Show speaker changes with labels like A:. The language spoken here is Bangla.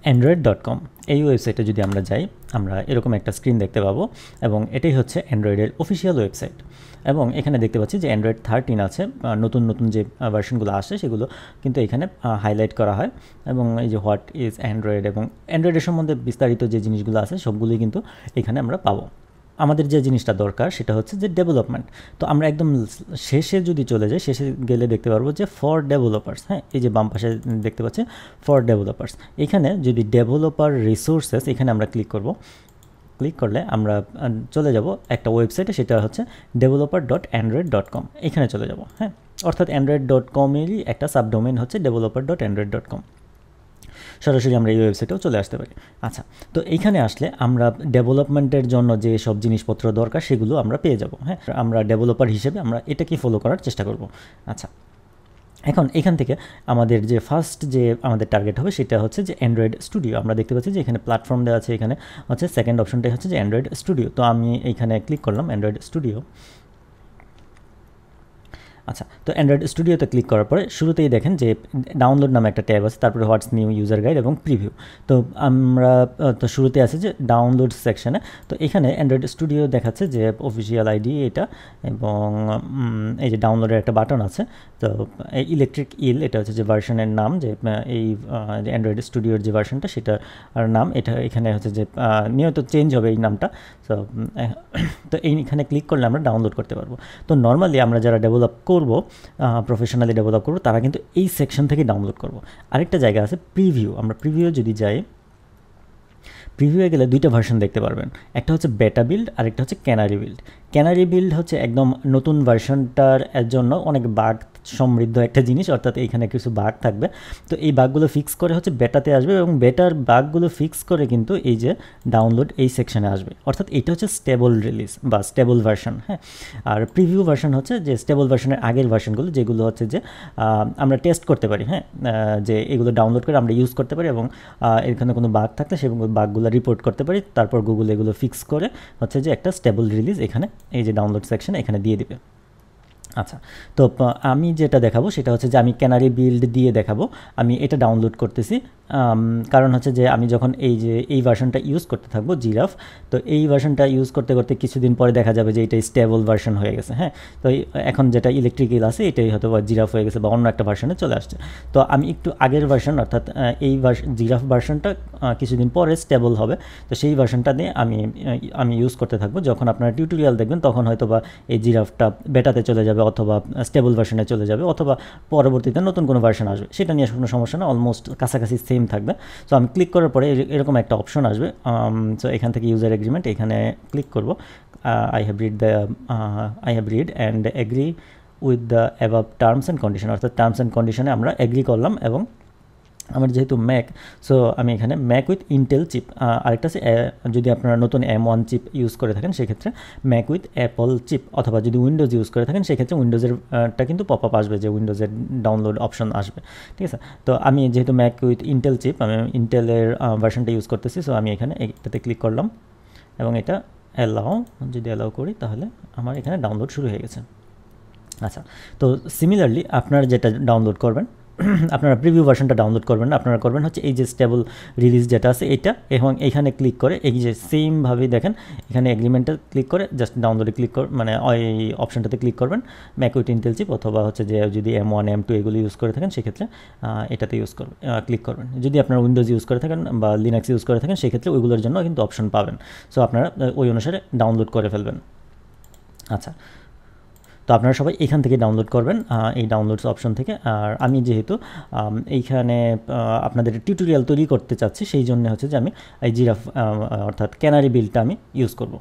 A: download.android.com এই ওয়েবসাইটে যদি আমরা যাই আমরা এরকম একটা স্ক্রিন দেখতে পাবো এবং এটাই হচ্ছে অ্যান্ড্রয়েডের অফিসিয়াল ওয়েবসাইট এবং এখানে দেখতে পাচ্ছি যে অ্যান্ড্রয়েড 13 আছে নতুন নতুন যে ভার্সনগুলো আসে সেগুলো কিন্তু এখানে হাইলাইট করা হয় এবং এই যে হোয়াট ইজ অ্যান্ড্রয়েড এবং অ্যান্ড্রয়েডের সম্বন্ধে বিস্তারিত যে জিনিসগুলো আছে সবগুলোই কিন্তু এখানে আমরা পাবো। আমাদের যে জিনিসটা দরকার সেটা হচ্ছে যে ডেভেলপমেন্ট। তো আমরা একদম শেষে যদি চলে যাই, শেষে গেলে দেখতে পারবো যে ফর ডেভেলপার্স, হ্যাঁ এই যে বাম পাশে দেখতে পাচ্ছি ফর ডেভেলপার্স, এখানে যদি ডেভেলপার রিসোর্সেস এখানে আমরা ক্লিক করব, ক্লিক করলে আমরা চলে যাব একটা ওয়েবসাইটে, সেটা হচ্ছে developer.android.com, এখানে চলে যাব। হ্যাঁ অর্থাৎ android.com-এরই একটা সাবডোমেইন হচ্ছে developer.android.com। সরাসরি আমরা এই ওয়েবসাইটেও চলে আসতে পারি। আচ্ছা, তো এইখানে আসলে আমরা ডেভেলপমেন্টের জন্য যে সব জিনিসপত্র দরকার সেগুলো আমরা পেয়ে যাব। হ্যাঁ আমরা ডেভেলপার হিসেবে আমরা এটাকে ফলো করার চেষ্টা করব। আচ্ছা, এখন এখান থেকে আমাদের যে ফার্স্ট যে আমাদের টার্গেট হবে সেটা হচ্ছে যে অ্যান্ড্রয়েড স্টুডিও। আমরা দেখতে পাচ্ছি যে এখানে প্ল্যাটফর্ম দেওয়া আছে, এখানে হচ্ছে সেকেন্ড অপশনটাই হচ্ছে যে অ্যান্ড্রয়েড স্টুডিও। তো আমি এইখানে ক্লিক করলাম অ্যান্ড্রয়েড স্টুডিও। আচ্ছা, তো অ্যান্ড্রয়েড স্টুডিওতে ক্লিক করার পরে শুরুতেই দেখেন যে ডাউনলোড নামে একটা ট্যাব আছে, তারপরে হোয়াটস নিউ ইউজার গাইড এবং প্রিভিউ। তো আমরা তো শুরুতে আছে যে ডাউনলোড সেকশনে, তো এখানে অ্যান্ড্রয়েড স্টুডিও দেখাচ্ছে যে অফিসিয়াল আইডি এটা এবং এই যে ডাউনলোডের একটা বাটন আছে। তো এই ইলেকট্রিক ইল এটা হচ্ছে যে ভার্সনের নাম, যে এই অ্যান্ড্রয়েড স্টুডিওর যে ভার্সনটা সেটার নাম, এটা এখানে হচ্ছে যে নিয়মিত চেঞ্জ হবে এই নামটা। তো এইখানে ক্লিক করলে আমরা ডাউনলোড করতে পারবো। তো নর্মালি আমরা যারা ডেভেলপ করব, প্রফেশনালি ডেভেলপ করব, তারা কিন্তু এই সেকশন থেকে ডাউনলোড করব। আরেকটা জায়গা আছে প্রিভিউ, আমরা প্রিভিউ যদি যাই, প্রিভিউয়ে গেলে দুইটা ভার্সন দেখতে পারবেন, একটা হচ্ছে বেটা বিল্ড আর একটা হচ্ছে ক্যানারি বিল্ড। ক্যানারি বিল্ড হচ্ছে একদম নতুন ভার্সনটার জন্য অনেক বাগ সমৃদ্ধ একটা জিনিস, অর্থাৎ এইখানে কিছু বাগ থাকবে, তো এই বাগগুলো ফিক্স করে হচ্ছে বেটাতে আসবে এবং বেটার বাগগুলো ফিক্স করে কিন্তু এই যে ডাউনলোড এই সেকশনে আসবে, অর্থাৎ এটা হচ্ছে স্টেবল রিলিজ বা স্টেবল ভার্সন। হ্যাঁ আর প্রিভিউ ভার্সন হচ্ছে যে স্টেবল ভার্সনের আগের ভার্সনগুলো, যেগুলো হচ্ছে যে আমরা টেস্ট করতে পারি, হ্যাঁ যে এগুলো ডাউনলোড করে আমরা ইউজ করতে পারি এবং এখানে কোনো বাগ থাকলে সেই বাগগুলো রিপোর্ট করতে পারি, তারপর গুগল এগুলো ফিক্স করে হচ্ছে যে একটা স্টেবল রিলিজ এখানে এই যে ডাউনলোড সেকশনে এখানে দিয়ে দিবে। আচ্ছা, তো আমি যেটা দেখাবো সেটা হচ্ছে যে আমি ক্যানারি বিল্ড দিয়ে দেখাবো। আমি এটা ডাউনলোড করতেছি, কারণ হচ্ছে যে আমি যখন এই ভার্সনটা ইউজ করতে থাকবো জিরাফ, তো এই ভার্সনটা ইউজ করতে করতে কিছুদিন পরে দেখা যাবে যে এটা স্টেবল ভার্সন হয়ে গেছে। হ্যাঁ তো এখন যেটা ইলেকট্রিক্যাল আছে এটাই হয়তো বা জিরাফ হয়ে গেছে বা অন্য একটা ভার্সনে চলে আসছে। তো আমি একটু আগের ভার্সন অর্থাৎ এই জিরাফ ভার্সনটা কিছুদিন পরে স্টেবল হবে, তো সেই ভার্সনটা দিয়ে আমি ইউজ করতে থাকবো। যখন আপনারা টিউটোরিয়াল দেখবেন তখন হয়তো বা এই জিরাফটা বেটাতে চলে যাবে অথবা স্টেবল ভার্সনে চলে যাবে অথবা পরবর্তীতে নতুন কোনো ভার্সন আসবে, সেটা নিয়ে কোনো সমস্যা না, অলমোস্ট কাছাকাছি সেম থাকবে। সো আমি ক্লিক করার পরে এরকম একটা অপশন আসবে। সো এখান থেকে ইউজার এগ্রিমেন্ট এখানে ক্লিক করব। I have read and agree with the above terms and condition, অর্থাৎ টার্মস অ্যান্ড কন্ডিশনে আমরা এগ্রি করলাম। এবং আমার যেহেতু ম্যাক, সো আমি এখানে ম্যাক উইথ ইন্টেল চিপ, আরেকটা আছে যদি আপনারা নতুন M1 চিপ ইউজ করে থাকেন সেক্ষেত্রে ম্যাক উইথ অ্যাপল চিপ, অথবা যদি উইন্ডোজ ইউজ করে থাকেন সেক্ষেত্রে উইন্ডোজেরটা কিন্তু পপ আপ আসবে যে উইন্ডোজের ডাউনলোড অপশন আসবে। ঠিক আছে, তো আমি যেহেতু ম্যাক উইথ ইন্টেল চিপ, আমি ইন্টেলের ভার্সনটা ইউজ করতেছি, সো আমি এখানে এটাতে ক্লিক করলাম এবং এটা যদি অ্যালাউ করি তাহলে আমার এখানে ডাউনলোড শুরু হয়ে গেছে। আচ্ছা, তো সিমিলারলি আপনারা যেটা ডাউনলোড করবেন, আপনারা প্রিভিউ ভার্সনটা ডাউনলোড করবেন না, আপনারা করবেন হচ্ছে এই যে স্টেবল রিলিজ যেটা আছে এটা, এবং এইখানে ক্লিক করে এই যে সেমভাবেই দেখেন এখানে এগ্রিমেন্টটা ক্লিক করে জাস্ট ডাউনলোডে ক্লিক মানে ওই অপশনটাতে ক্লিক করবেন ম্যাক উইথ ইন্টেল চিপ, অথবা হচ্ছে যে যদি M1 M2 এগুলো ইউজ করে থাকেন সেক্ষেত্রে এটাতে ক্লিক করবেন। যদি আপনারা উইন্ডোজ ইউজ করে থাকেন বা লিনাক্স ইউজ করে থাকেন সেক্ষেত্রে ওইগুলোর জন্য কিন্তু অপশন পাবেন, সো আপনারা ওই অনুসারে ডাউনলোড করে ফেলবেন। আচ্ছা, তো আপনারা সবাই এখান থেকে ডাউনলোড করবেন এই ডাউনলোডস অপশন থেকে। আর আমি যেহেতু এইখানে আপনাদের টিউটোরিয়াল তৈরি করতে চাচ্ছি সেই জন্য হচ্ছে যে আমি এই জিরাফ অর্থাৎ ক্যানারি বিল্ডটা আমি ইউজ করব।